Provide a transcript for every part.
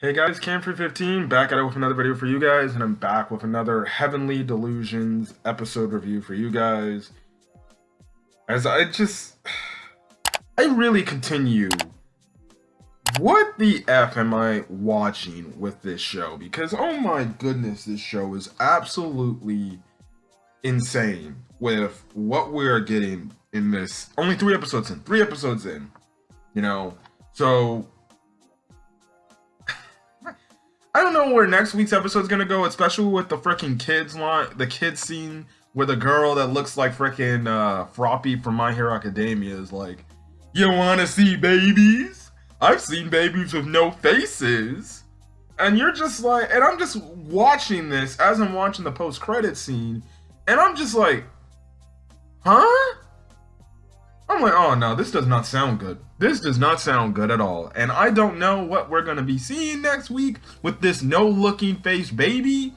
Hey guys, Camfrey15 back at it with another video for you guys, and I'm back with another Heavenly Delusions episode review for you guys. As I really continue. What the F am I watching with this show? Because oh my goodness, this show is absolutely insane with what we're getting in this. Only 3 episodes in, you know, so I don't know where next week's episode is gonna go, especially with the freaking kids line, the kids scene where the girl that looks like freaking Froppy from My Hero Academia is like, "You want to see babies? I've seen babies with no faces," and you're just like, and I'm just watching this as I'm watching the post-credit scene, and I'm just like, huh? I'm like, oh no, this does not sound good. This does not sound good at all. And I don't know what we're going to be seeing next week with this no-looking face baby,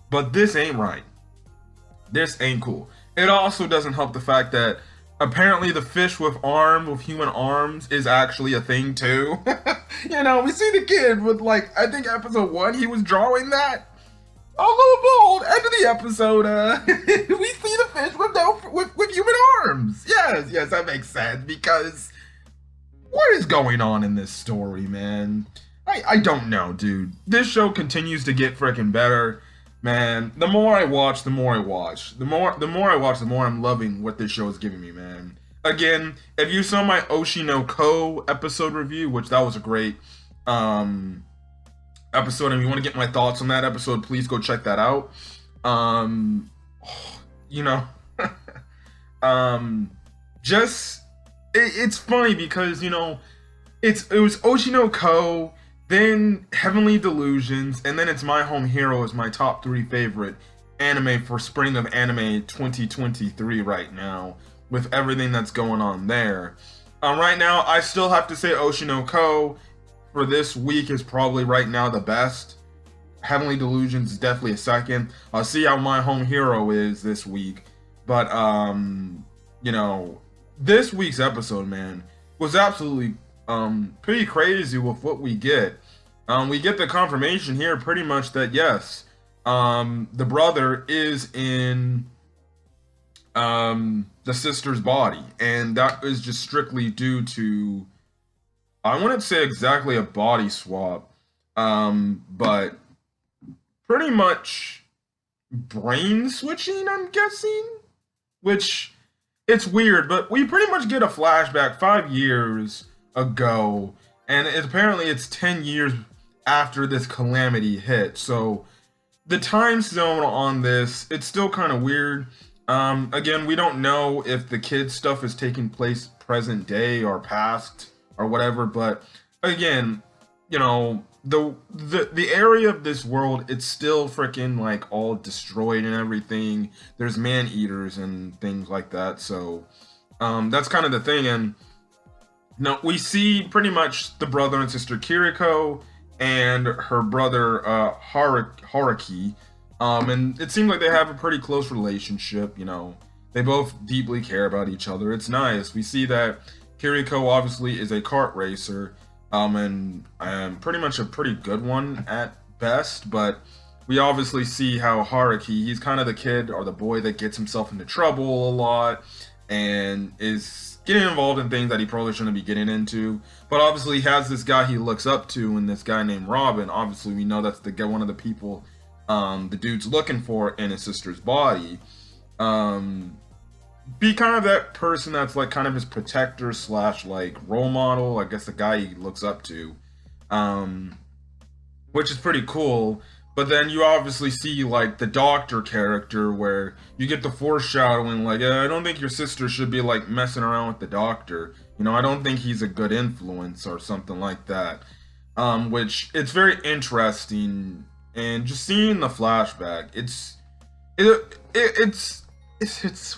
but this ain't right. This ain't cool. It also doesn't help the fact that apparently the fish with human arms is actually a thing too. You know, we see the kid with, like, I think episode 1, he was drawing that. Oh, lo and behold, end of the episode, we see the fish with human arms. Yes, that makes sense, because what is going on in this story, man? I don't know, dude. This show continues to get freaking better, man. The more I watch, the more I watch. The more I watch, the more I'm loving what this show is giving me, man. Again, if you saw my Oshi no Ko episode review, which that was a great episode, and you want to get my thoughts on that episode, please go check that out. You know, it's funny because, you know, it was Oshi no Ko, then Heavenly Delusions, and then it's My Home Hero is my top 3 favorite anime for spring of anime 2023 right now, with everything that's going on there. Right now, I still have to say Oshi no Ko for this week is probably right now the best. Heavenly Delusions is definitely a second. I'll see how My Home Hero is this week. But, you know, this week's episode, man, was absolutely pretty crazy with what we get. We get the confirmation here pretty much that, yes, the brother is in the sister's body. And that is just strictly due to, I wouldn't say exactly a body swap, but pretty much brain switching, I'm guessing? Which, it's weird, but we pretty much get a flashback 5 years ago, and apparently it's 10 years after this calamity hit. So the time zone on this, it's still kind of weird. Again, we don't know if the kids stuff is taking place present day or past or whatever, but again, you know, the area of this world, it's still freaking like all destroyed and everything. There's man-eaters and things like that, so that's kind of the thing. And now we see pretty much the brother and sister Kiriko and her brother Haruki, and it seems like they have a pretty close relationship. You know, they both deeply care about each other. It's nice. We see that Kiriko obviously is a kart racer, and pretty much a pretty good one at best, but we obviously see how Haruki, he's kind of the kid or the boy that gets himself into trouble a lot and is getting involved in things that he probably shouldn't be getting into, but obviously he has this guy he looks up to, and this guy named Robin. Obviously we know that's one of the people the dude's looking for in his sister's body. Be kind of that person that's like kind of his protector slash like role model, I guess, the guy he looks up to, which is pretty cool. But then you obviously see like the doctor character, where you get the foreshadowing like, I don't think your sister should be like messing around with the doctor, you know, I don't think he's a good influence or something like that, which it's very interesting. And just seeing the flashback, it's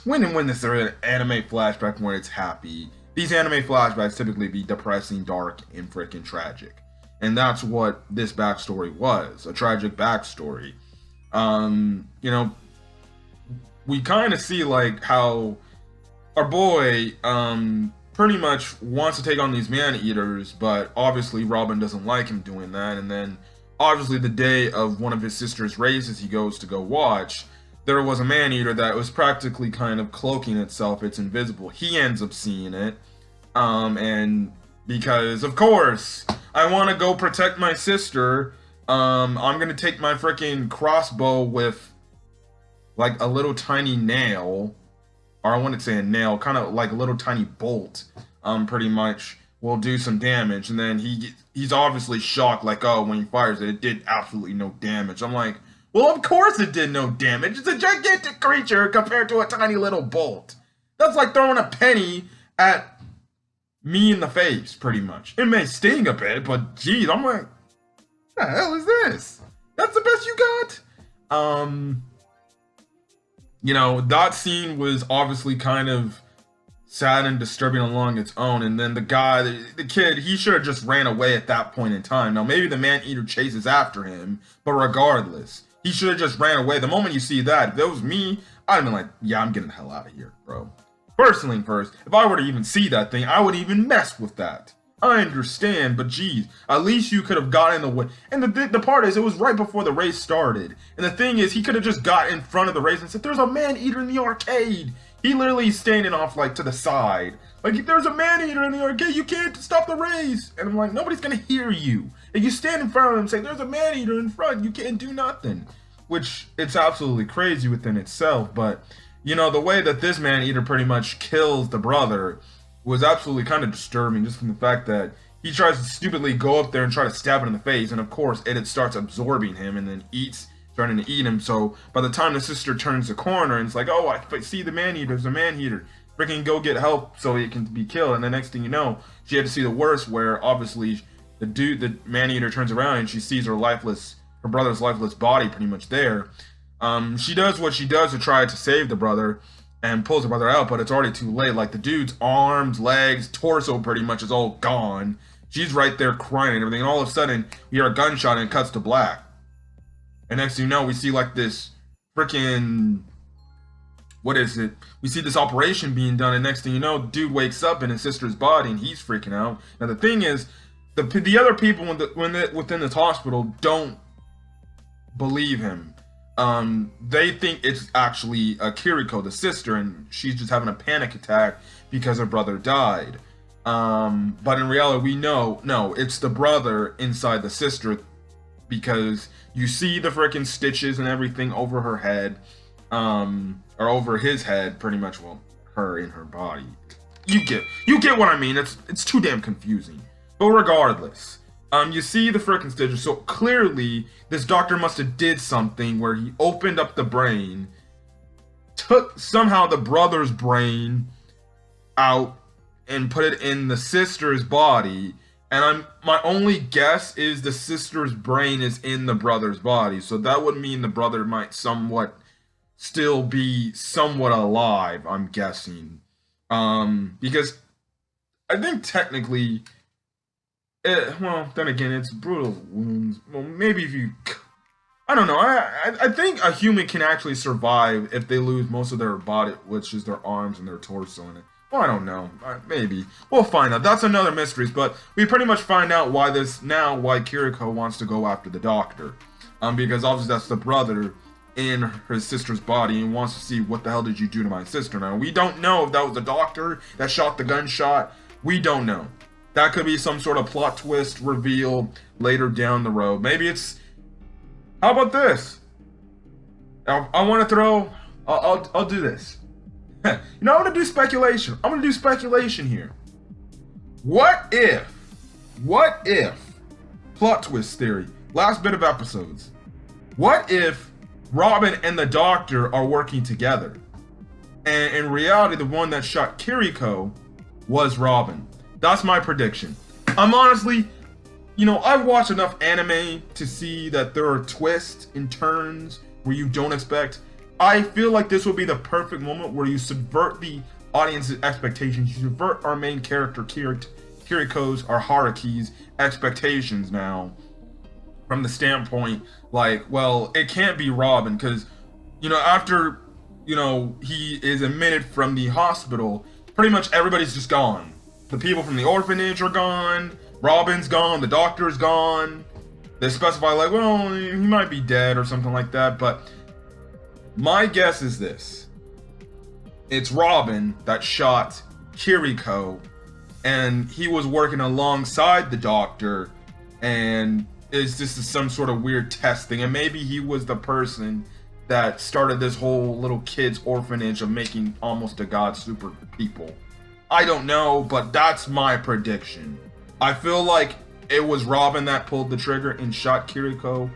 when this is an anime flashback when it's happy. These anime flashbacks typically be depressing, dark, and freaking tragic. And that's what this backstory was, a tragic backstory. You know, we kind of see like how our boy pretty much wants to take on these man-eaters, but obviously Robin doesn't like him doing that. And then obviously the day of one of his sister's races he goes to go watch, there was a man-eater that was practically kind of cloaking itself. It's invisible. He ends up seeing it. And because, of course, I want to go protect my sister, I'm going to take my freaking crossbow with, like, a little tiny nail. Or I wouldn't say a nail, kind of like a little tiny bolt, pretty much, will do some damage. And then he's obviously shocked, like, oh, when he fires it, it did absolutely no damage. I'm like, well, of course it did no damage. It's a gigantic creature compared to a tiny little bolt. That's like throwing a penny at me in the face, pretty much. It may sting a bit, but geez, I'm like, what the hell is this? That's the best you got? You know, that scene was obviously kind of sad and disturbing along its own. And then the guy, the kid, he should have just ran away at that point in time. Now, maybe the man-eater chases after him, but regardless, he should have just ran away. The moment you see that, if it was me, I'd have been like, yeah, I'm getting the hell out of here, bro. Personally, first, if I were to even see that thing, I would even mess with that. I understand, but geez, at least you could have got in the way. And the part is, it was right before the race started. And the thing is, he could have just got in front of the race and said, there's a man-eater in the arcade. He literally is standing off, like, to the side. Like, there's a man-eater in the arcade, you can't stop the race. And I'm like, nobody's gonna hear you. And you stand in front of him and say, there's a man-eater in front, you can't do nothing. Which, it's absolutely crazy within itself, but, you know, the way that this man-eater pretty much kills the brother was absolutely kind of disturbing, just from the fact that he tries to stupidly go up there and try to stab it in the face, and of course, it starts absorbing him and then starting to eat him. So by the time the sister turns the corner and it's like, oh, I see the man-eater, there's a man-eater, freaking go get help so he can be killed. And the next thing you know, she had to see the worst, where obviously the man-eater turns around and she sees her brother's lifeless body pretty much there. She does what she does to try to save the brother and pulls the brother out, but it's already too late. Like, the dude's arms, legs, torso pretty much is all gone. She's right there crying and everything, and all of a sudden we hear a gunshot and it cuts to black. And next thing you know, we see like this freaking, what is it? We see this operation being done, and next thing you know, dude wakes up in his sister's body and he's freaking out. Now the thing is, the other people within this hospital don't believe him. They think it's actually Kiriko, the sister, and she's just having a panic attack because her brother died. But in reality, we know, no, it's the brother inside the sister, because you see the freaking stitches and everything over her head, or over his head, pretty much. Well, her in her body. You get what I mean. It's too damn confusing. But regardless, you see the freaking stitches. So clearly, this doctor must have did something where he opened up the brain, took somehow the brother's brain out, and put it in the sister's body. And my only guess is the sister's brain is in the brother's body. So that would mean the brother might still be somewhat alive, I'm guessing. Because I think technically, well, then again, it's brutal wounds. Well, maybe if you, I don't know. I think a human can actually survive if they lose most of their body, which is their arms and their torso in it. Well, I don't know. Maybe. We'll find out. That's another mystery. But we pretty much find out why Kiriko wants to go after the doctor. Because obviously that's the brother in her sister's body and wants to see, what the hell did you do to my sister? Now, we don't know if that was the doctor that shot the gunshot. We don't know. That could be some sort of plot twist reveal later down the road. Maybe it's, how about this? I want to throw, I'll do this. You know, I'm going to do speculation. I'm going to do speculation here. What if, plot twist theory, last bit of episodes, what if Robin and the doctor are working together? And in reality, the one that shot Kiriko was Robin. That's my prediction. I'm honestly, I've watched enough anime to see that there are twists and turns where you don't expect. I feel like this would be the perfect moment where you subvert the audience's expectations. You subvert our main character, Kiriko's, or Haruki's expectations now. From the standpoint, like, well, it can't be Robin, because, after, he is admitted from the hospital, pretty much everybody's just gone. The people from the orphanage are gone, Robin's gone, the doctor's gone. They specify like, well, he might be dead or something like that, but my guess is this. It's Robin that shot Kiriko, and he was working alongside the doctor, and is this some sort of weird testing, and maybe he was the person that started this whole little kids orphanage of making almost a god super people. I don't know, but that's my prediction. I feel like it was Robin that pulled the trigger and shot Kiriko.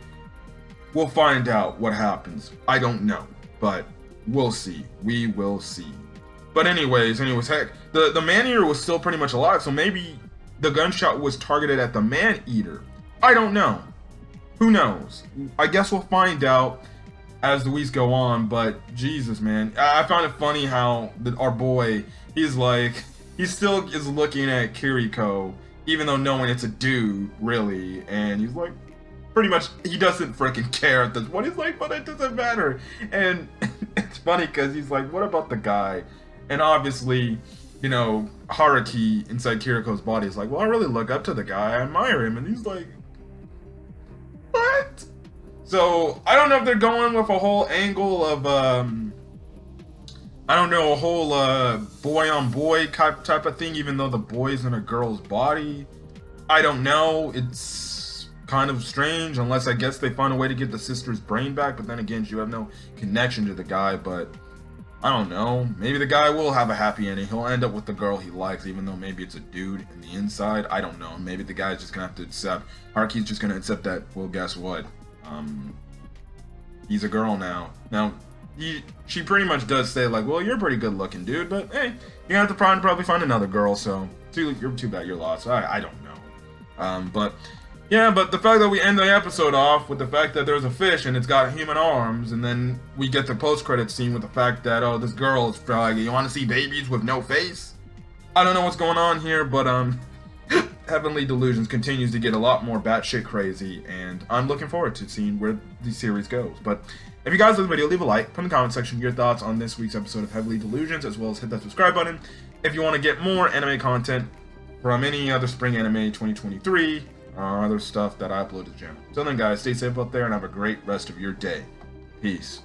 We'll find out what happens. I don't know, but we'll see. We will see. But anyways, heck, the man-eater was still pretty much alive, so maybe the gunshot was targeted at the man-eater. I don't know. Who knows? I guess we'll find out as the weeks go on, but Jesus, man. I found it funny how our boy, he still is looking at Kiriko, even though knowing it's a dude, really, and he's like, pretty much, he doesn't freaking care at this point. He's like, but it doesn't matter. And it's funny because he's like, what about the guy? And obviously, you know, Haruki inside Kiriko's body is like, well, I really look up to the guy. I admire him. And he's like, what? So, I don't know if they're going with a whole angle of, I don't know, a whole boy-on-boy type of thing, even though the boy's in a girl's body. I don't know. It's kind of strange, unless I guess they find a way to get the sister's brain back, but then again, you have no connection to the guy, but I don't know. Maybe the guy will have a happy ending. He'll end up with the girl he likes, even though maybe it's a dude in the inside. I don't know. Maybe the guy's just gonna have to accept, Haruki's just gonna accept that, well, guess what? He's a girl now. Now, she pretty much does say like, well, you're pretty good looking, dude, but hey, you have to probably find another girl, so you're too bad you're lost. I don't know. But yeah, but the fact that we end the episode off with the fact that there's a fish and it's got human arms, and then we get the post-credit scene with the fact that, oh, this girl is like, you want to see babies with no face? I don't know what's going on here, but Heavenly Delusions continues to get a lot more batshit crazy, and I'm looking forward to seeing where the series goes. But if you guys like the video, leave a like, put in the comment section your thoughts on this week's episode of Heavenly Delusions, as well as hit that subscribe button if you want to get more anime content from any other Spring Anime 2023 or other stuff that I upload to the channel. So then guys, stay safe out there and have a great rest of your day. Peace.